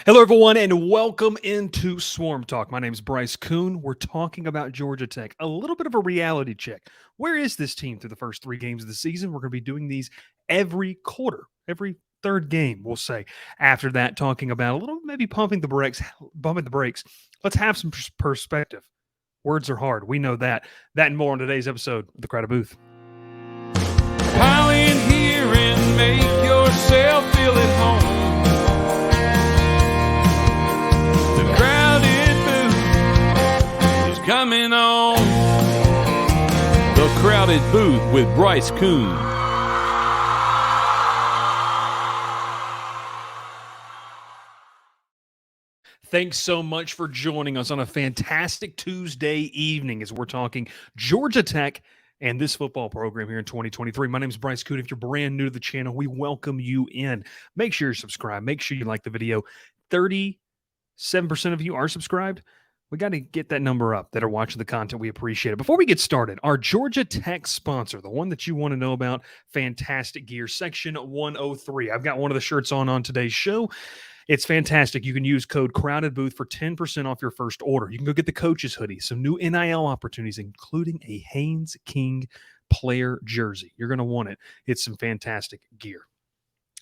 Hello, everyone, and welcome into Swarm Talk. My name is Bryce Koon. We're talking about Georgia Tech, a little bit of a reality check. Where is this team through the first three games of the season? We're going to be doing these every quarter, every third game, we'll say. After that, talking about a little, maybe bumping the brakes. Let's have some perspective. Words are hard. We know that. That and more on today's episode of The Crowded Booth. Pile in here and make yourself feel at home. Coming on The Crowded Booth with Bryce Koon. Thanks so much for joining us on a fantastic Tuesday evening as we're talking Georgia Tech and this football program here in 2023. My name is Bryce Koon. If you're brand new to the channel, we welcome you in. Make sure you're subscribed. Make sure you like the video. 37% of you are subscribed. We got to get that number up that are watching the content. We appreciate it. Before we get started, our Georgia Tech sponsor, the one that you want to know about, Fantastic Gear, Section 103. I've got one of the shirts on today's show. It's fantastic. You can use code Crowded Booth for 10% off your first order. You can go get the coach's hoodie, some new NIL opportunities, including a Haynes King player jersey. You're going to want it. It's some fantastic gear.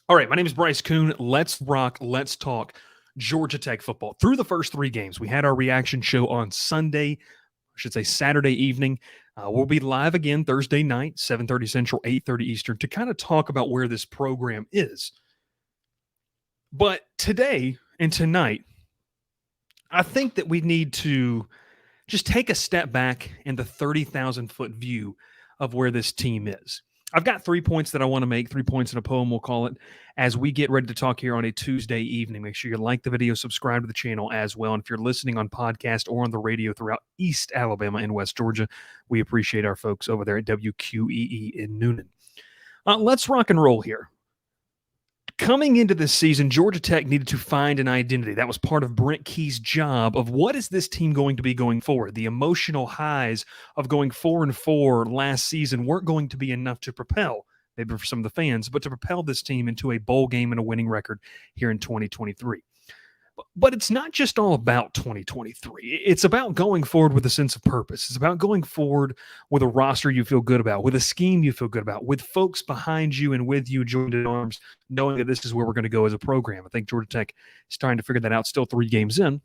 All right, my name is Bryce Koon. Let's rock. Let's talk Georgia Tech football. Through the first three games, we had our reaction show on Saturday evening. We'll be live again Thursday night, 7:30 Central, 8:30 Eastern, to kind of talk about where this program is. But today and tonight, I think that we need to just take a step back in the 30,000-foot view of where this team is. I've got 3 points that I want to make, 3 points in a poem, we'll call it, as we get ready to talk here on a Tuesday evening. Make sure you like the video, subscribe to the channel as well. And if you're listening on podcast or on the radio throughout East Alabama and West Georgia, we appreciate our folks over there at WQEE in Noonan. Let's rock and roll here. Coming into this season, Georgia Tech needed to find an identity. That was part of Brent Key's job of what is this team going to be going forward. The emotional highs of going 4-4 last season weren't going to be enough to propel, maybe for some of the fans, but to propel this team into a bowl game and a winning record here in 2023. But it's not just all about 2023. It's about going forward with a sense of purpose. It's about going forward with a roster you feel good about, with a scheme you feel good about, with folks behind you and with you joined in arms, knowing that this is where we're going to go as a program. I think Georgia Tech is trying to figure that out still 3 games in.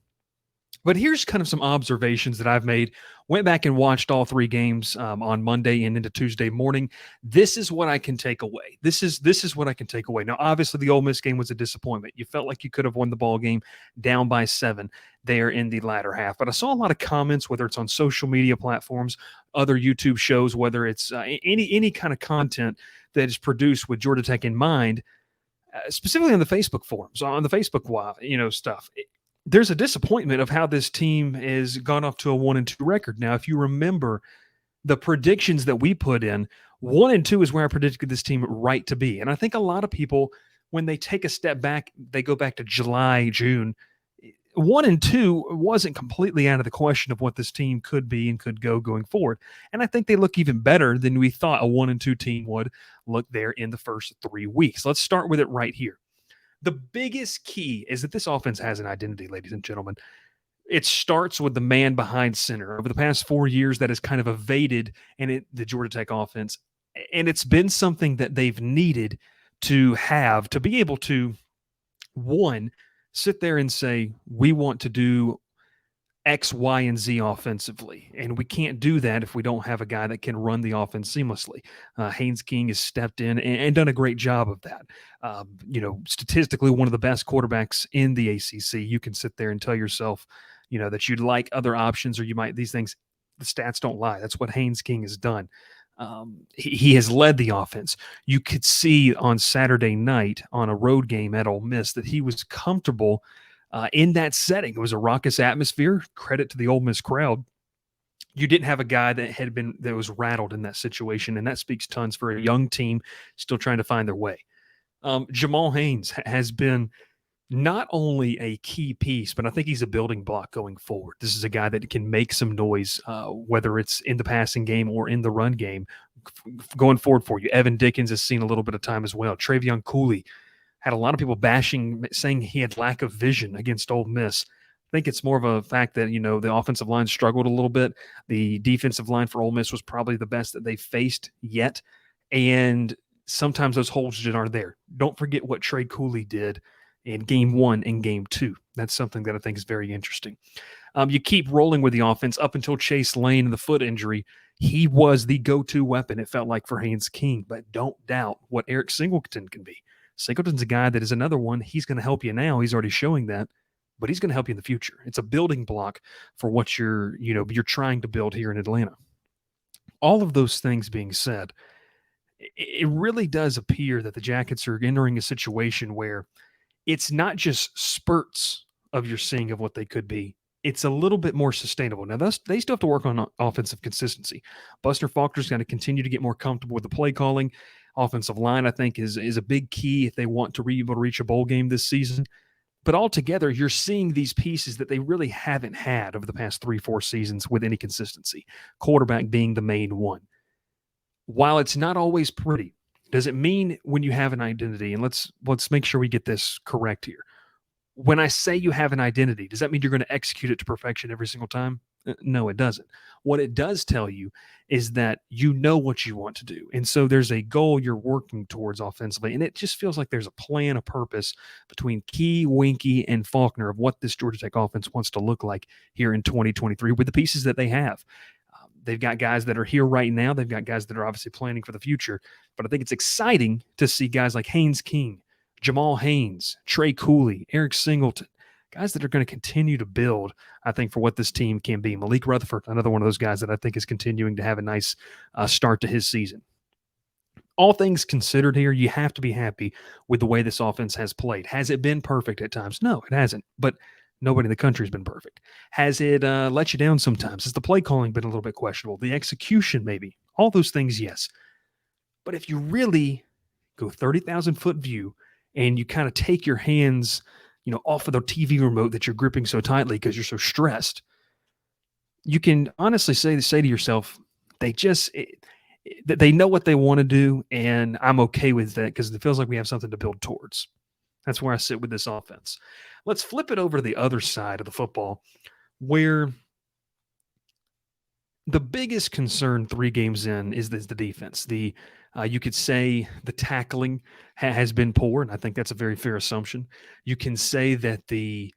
But here's kind of some observations that I've made. Went back and watched all 3 games on Monday and into Tuesday morning. This is what I can take away. This is what I can take away. Now, obviously, the Ole Miss game was a disappointment. You felt like you could have won the ball game down by 7 there in the latter half. But I saw a lot of comments, whether it's on social media platforms, other YouTube shows, whether it's any kind of content that is produced with Georgia Tech in mind, specifically on the Facebook forums, on the Facebook stuff. There's a disappointment of how this team has gone off to a 1-2 record. Now, if you remember the predictions that we put in, 1-2 is where I predicted this team right to be. And I think a lot of people, when they take a step back, they go back to July, June. 1-2 wasn't completely out of the question of what this team could be and could go going forward. And I think they look even better than we thought a 1-2 team would look there in the first 3 weeks. Let's start with it right here. The biggest key is that this offense has an identity, ladies and gentlemen. It starts with the man behind center. Over the past 4 years, that has kind of evaded the Georgia Tech offense. And it's been something that they've needed to have to be able to, one, sit there and say, we want to do X, Y, and Z offensively. And we can't do that if we don't have a guy that can run the offense seamlessly. Haynes King has stepped in and done a great job of that. Statistically, one of the best quarterbacks in the ACC. You can sit there and tell yourself, that you'd like other options, or you might, these things, the stats don't lie. That's what Haynes King has done. He has led the offense. You could see on Saturday night on a road game at Ole Miss that he was comfortable in that setting. It was a raucous atmosphere. Credit to the Ole Miss crowd. You didn't have a guy that was rattled in that situation, and that speaks tons for a young team still trying to find their way. Jamal Haynes has been not only a key piece, but I think he's a building block going forward. This is a guy that can make some noise, whether it's in the passing game or in the run game, going forward for you. Evan Dickens has seen a little bit of time as well. Travion Cooley, had a lot of people bashing, saying he had lack of vision against Ole Miss. I think it's more of a fact that, the offensive line struggled a little bit. The defensive line for Ole Miss was probably the best that they faced yet. And sometimes those holes just aren't there. Don't forget what Trey Cooley did in game 1 and game 2. That's something that I think is very interesting. You keep rolling with the offense up until Chase Lane and the foot injury. He was the go-to weapon, it felt like, for Haynes King. But don't doubt what Eric Singleton can be. Singleton's a guy that is another one. He's going to help you now. He's already showing that, but he's going to help you in the future. It's a building block for what you're trying to build here in Atlanta. All of those things being said, it really does appear that the Jackets are entering a situation where it's not just spurts of your seeing of what they could be. It's a little bit more sustainable. Now, they still have to work on offensive consistency. Buster Faulkner's got to continue to get more comfortable with the play calling. Offensive line, I think, is a big key if they want to be able to reach a bowl game this season. But altogether, you're seeing these pieces that they really haven't had over the past 3-4 seasons with any consistency, quarterback being the main one. While it's not always pretty, does it mean when you have an identity, and let's make sure we get this correct here. When I say you have an identity, does that mean you're going to execute it to perfection every single time? No, it doesn't. What it does tell you is that you know what you want to do. And so there's a goal you're working towards offensively. And it just feels like there's a plan, a purpose between Key, Winky, and Faulkner of what this Georgia Tech offense wants to look like here in 2023 with the pieces that they have. They've got guys that are here right now. They've got guys that are obviously planning for the future. But I think it's exciting to see guys like Haynes King, Jamal Haynes, Trey Cooley, Eric Singleton, guys that are going to continue to build, I think, for what this team can be. Malik Rutherford, another one of those guys that I think is continuing to have a nice start to his season. All things considered here, you have to be happy with the way this offense has played. Has it been perfect at times? No, it hasn't. But nobody in the country has been perfect. Has it let you down sometimes? Has the play calling been a little bit questionable? The execution, maybe. All those things, yes. But if you really go 30,000-foot view and you kind of take your hands, off of the TV remote that you're gripping so tightly because you're so stressed, you can honestly say to yourself, they know what they want to do, and I'm okay with that because it feels like we have something to build towards. That's where I sit with this offense. Let's flip it over to the other side of the football, where the biggest concern 3 games in is the defense. You could say the tackling has been poor, and I think that's a very fair assumption. You can say that the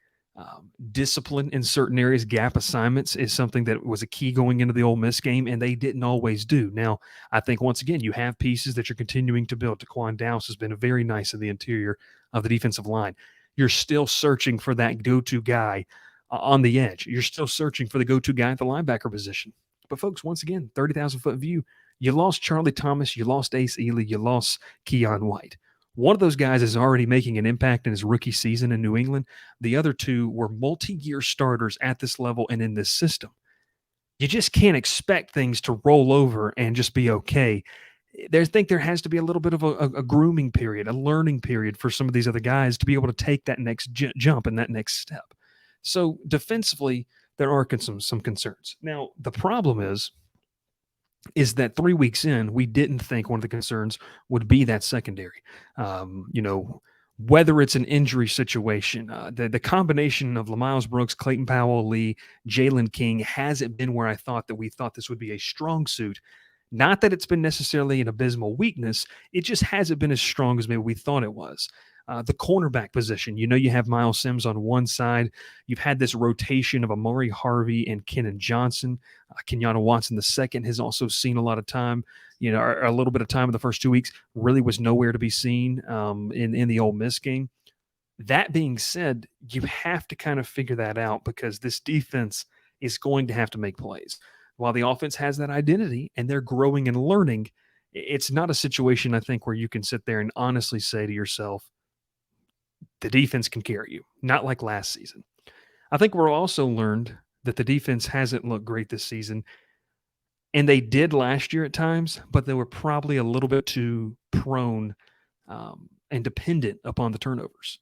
discipline in certain areas, gap assignments, is something that was a key going into the Ole Miss game, and they didn't always do. Now, I think, once again, you have pieces that you're continuing to build. Taquan Dowse has been very nice in the interior of the defensive line. You're still searching for that go-to guy on the edge. You're still searching for the go-to guy at the linebacker position. But, folks, once again, 30,000-foot view, you lost Charlie Thomas, you lost Ace Ely, you lost Keon White. One of those guys is already making an impact in his rookie season in New England. The other 2 were multi-year starters at this level and in this system. You just can't expect things to roll over and just be okay. I think there has to be a little bit of a grooming period, a learning period for some of these other guys to be able to take that next jump and that next step. So defensively, there are some concerns. Now, the problem is that 3 weeks in, we didn't think one of the concerns would be that secondary. Whether it's an injury situation, the combination of LaMiles Brooks, Clayton Powell-Lee, Jalen King hasn't been where I thought that we thought this would be a strong suit. Not that it's been necessarily an abysmal weakness. It just hasn't been as strong as maybe we thought it was. The cornerback position, you have Miles Sims on one side. You've had this rotation of Amari Harvey and Kenan Johnson. Kenyatta Watson II has also seen a lot of time, a little bit of time in the first 2 weeks, really was nowhere to be seen in the Ole Miss game. That being said, you have to kind of figure that out because this defense is going to have to make plays. While the offense has that identity and they're growing and learning, it's not a situation, I think, where you can sit there and honestly say to yourself, the defense can carry you, not like last season. I think we're also learned that the defense hasn't looked great this season, and they did last year at times, but they were probably a little bit too prone and dependent upon the turnovers.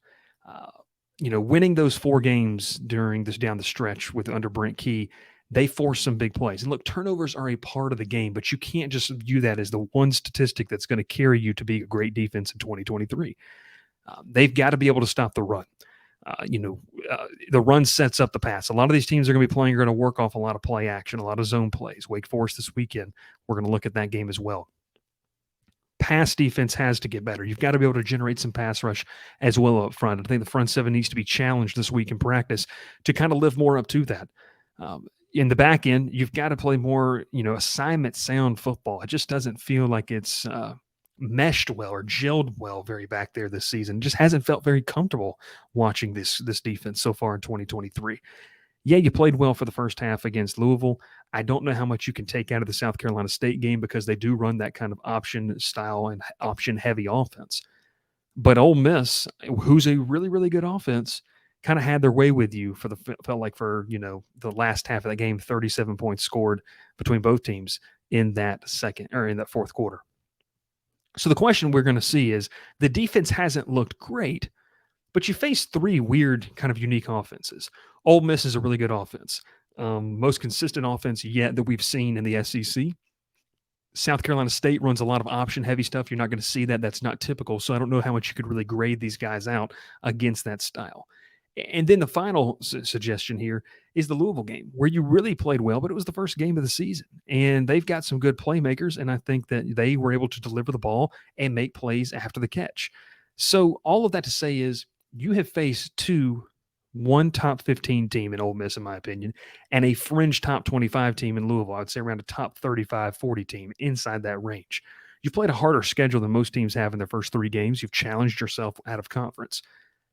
Winning those 4 games during this down the stretch under Brent Key, they forced some big plays. And look, turnovers are a part of the game, but you can't just view that as the one statistic that's going to carry you to be a great defense in 2023. They've got to be able to stop the run. The run sets up the pass. A lot of these teams are going to be playing are going to work off a lot of play action, a lot of zone plays. Wake Forest this weekend, we're going to look at that game as well. Pass defense has to get better. You've got to be able to generate some pass rush as well up front. I think the front seven needs to be challenged this week in practice to kind of live more up to that. In the back end, you've got to play more, assignment sound football. It just doesn't feel like it's meshed well or gelled well very back there this season. It just hasn't felt very comfortable watching this defense so far in 2023. Yeah, you played well for the first half against Louisville. I don't know how much you can take out of the South Carolina State game because they do run that kind of option style and option heavy offense. But Ole Miss, who's a really, really good offense, kind of had their way with you for the last half of that game. 37 points scored between both teams in that fourth quarter. So the question we're going to see is the defense hasn't looked great, but you face three weird kind of unique offenses. Ole Miss is a really good offense. Most consistent offense yet that we've seen in the SEC. South Carolina State runs a lot of option-heavy stuff. You're not going to see that. That's not typical. So I don't know how much you could really grade these guys out against that style. And then the final suggestion here is the Louisville game, where you really played well, but it was the first game of the season. And they've got some good playmakers, and I think that they were able to deliver the ball and make plays after the catch. So all of that to say is you have faced one top 15 team in Ole Miss, in my opinion, and a fringe top 25 team in Louisville. I'd say around a top 35, 40 team inside that range. You've played a harder schedule than most teams have in their first three games. You've challenged yourself out of conference.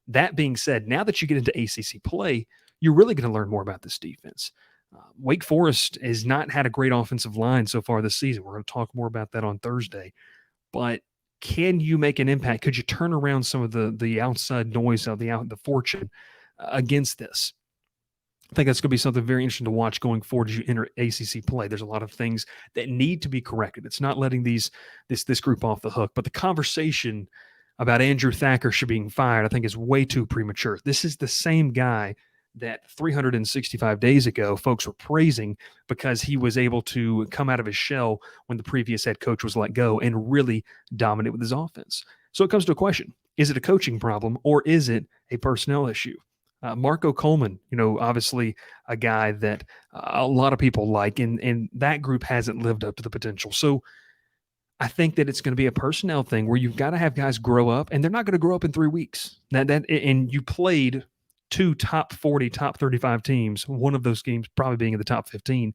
That being said, now that you get into ACC play, you're really going to learn more about this defense. Wake Forest has not had a great offensive line so far this season. We're going to talk more about that on Thursday. But can you make an impact? Could you turn around some of the outside noise of the fortune against this? I think that's going to be something very interesting to watch going forward as you enter ACC play. There's a lot of things that need to be corrected. It's not letting this group off the hook, but the conversation about Andrew Thacker being fired, I think, is way too premature. This is the same guy that 365 days ago folks were praising because he was able to come out of his shell when the previous head coach was let go and really dominate with his offense. So it comes to a question. Is it a coaching problem or is it a personnel issue? Marco Coleman, obviously a guy that a lot of people like, and that group hasn't lived up to the potential. So I think that it's going to be a personnel thing where you've got to have guys grow up, and they're not going to grow up in 3 weeks. And you played two top 40, top 35 teams, one of those games probably being in the top 15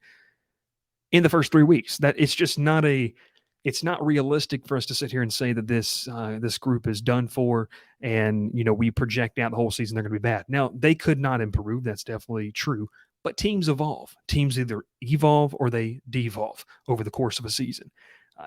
in the first 3 weeks. That it's just not it's not realistic for us to sit here and say that this group is done for, and we project out the whole season they're going to be bad. Now they could not improve. That's definitely true. But teams evolve. Teams either evolve or they devolve over the course of a season.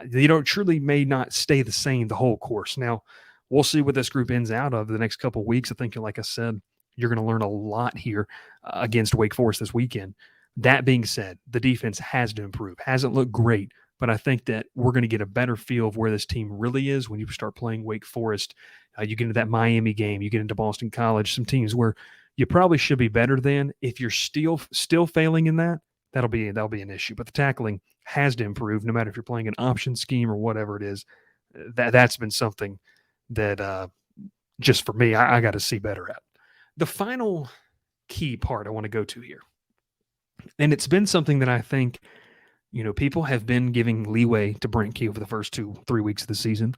They truly may not stay the same the whole course. Now, we'll see what this group ends out of the next couple of weeks. I think, like I said, you're going to learn a lot here against Wake Forest this weekend. That being said, the defense has to improve. Hasn't looked great, but I think that we're going to get a better feel of where this team really is when you start playing Wake Forest. You get into that Miami game, you get into Boston College, some teams where you probably should be better than. If you're still failing in that, that'll be an issue. But the tackling has to improve, no matter if you're playing an option scheme or whatever it is. That's been something that just for me, I got to see better at. The final key part I want to go to here, and it's been something that I think people have been giving leeway to Brent Key over the first 2-3 weeks of the season,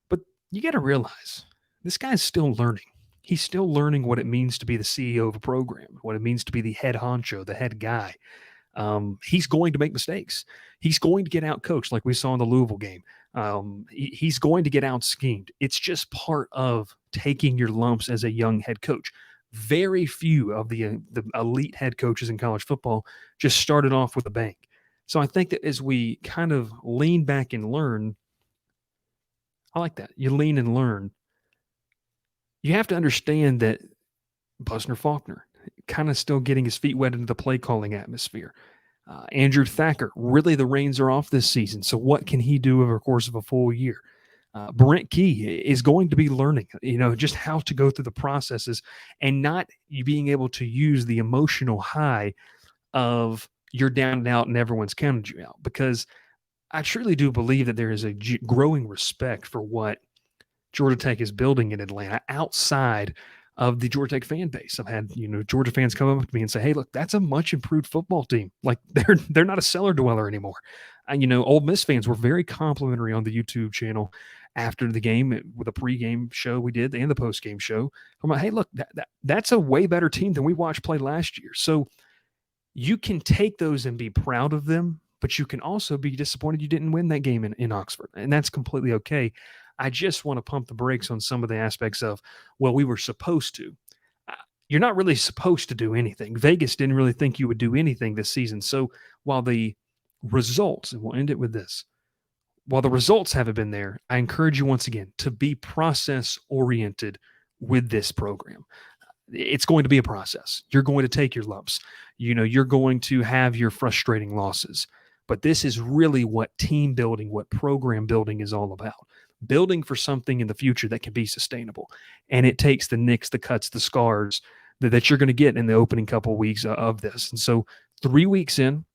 but you got to realize this guy's still learning. He's still learning what it means to be the CEO of a program, what it means to be the head honcho, the head guy. He's going to make mistakes. He's going to get out coached like we saw in the Louisville game. He's going to get out schemed. It's just part of taking your lumps as a young head coach. Very few of the elite head coaches in college football just started off with a bang. So I think that as we kind of lean back and learn, I like that. You lean and learn. You have to understand that Busner Faulkner kind of still getting his feet wet into the play calling atmosphere. Andrew Thacker, really the reins are off this season. So what can he do over the course of a full year? Brent Key is going to be learning, just how to go through the processes and not being able to use the emotional high of you're down and out and everyone's counted you out. Because I truly do believe that there is a growing respect for what Georgia Tech is building in Atlanta outside of the Georgia Tech fan base. I've had, Georgia fans come up to me and say, "Hey, look, that's a much improved football team. Like they're not a cellar dweller anymore." Ole Miss fans were very complimentary on the YouTube channel after the game with a pregame show we did and the postgame show. I'm like, "Hey, look, that's a way better team than we watched play last year." So you can take those and be proud of them, but you can also be disappointed you didn't win that game in Oxford, and that's completely okay. I just want to pump the brakes on some of the aspects of, well, we were supposed to. You're not really supposed to do anything. Vegas didn't really think you would do anything this season. So while the results, and we'll end it with this, while the results haven't been there, I encourage you once again to be process-oriented with this program. It's going to be a process. You're going to take your lumps. You're going to have your frustrating losses. But this is really what team building, what program building is all about. Building for something in the future that can be sustainable. And it takes the nicks, the cuts, the scars that you're going to get in the opening couple of weeks of this. And so 3 weeks in,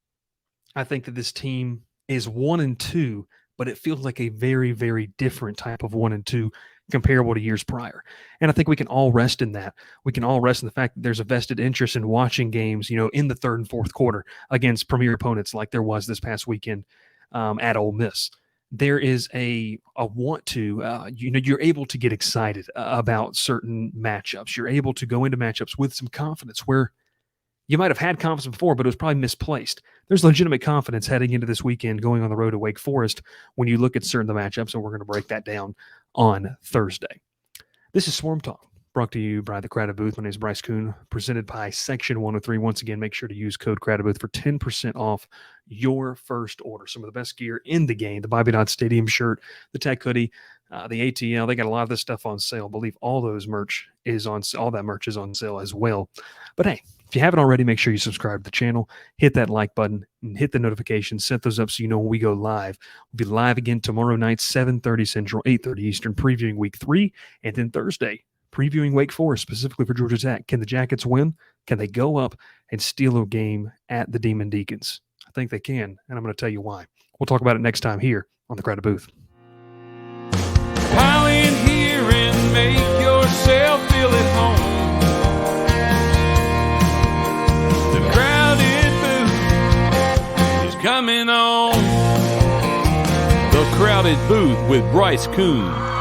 I think that this team is 1-2, but it feels like a very, very different type of 1-2 comparable to years prior. And I think we can all rest in that. We can all rest in the fact that there's a vested interest in watching games, in the third and fourth quarter against premier opponents like there was this past weekend at Ole Miss. There is a want to, you're able to get excited about certain matchups. You're able to go into matchups with some confidence where you might have had confidence before, but it was probably misplaced. There's legitimate confidence heading into this weekend going on the road to Wake Forest when you look at certain of the matchups, and we're going to break that down on Thursday. This is Swarm Talk, brought to you by the Crowded Booth. My name is Bryce Koon, presented by Section 103. Once again, make sure to use code Crowded Booth for 10% off your first order. Some of the best gear in the game, the Bobby Dodd Stadium shirt, the Tech hoodie, the ATL. They got a lot of this stuff on sale. I believe all that merch is on sale as well. But hey, if you haven't already, make sure you subscribe to the channel, hit that like button, and hit the notifications. Set those up so you know when we go live. We'll be live again tomorrow night, 7:30 Central, 8:30 Eastern, previewing Week 3, and then Thursday, previewing Wake Forest, specifically for Georgia Tech. Can the Jackets win? Can they go up and steal a game at the Demon Deacons? I think they can, and I'm going to tell you why. We'll talk about it next time here on the Crowded Booth. Pile in here and make yourself feel at home. The Crowded Booth is coming on. The Crowded Booth with Bryce Koon.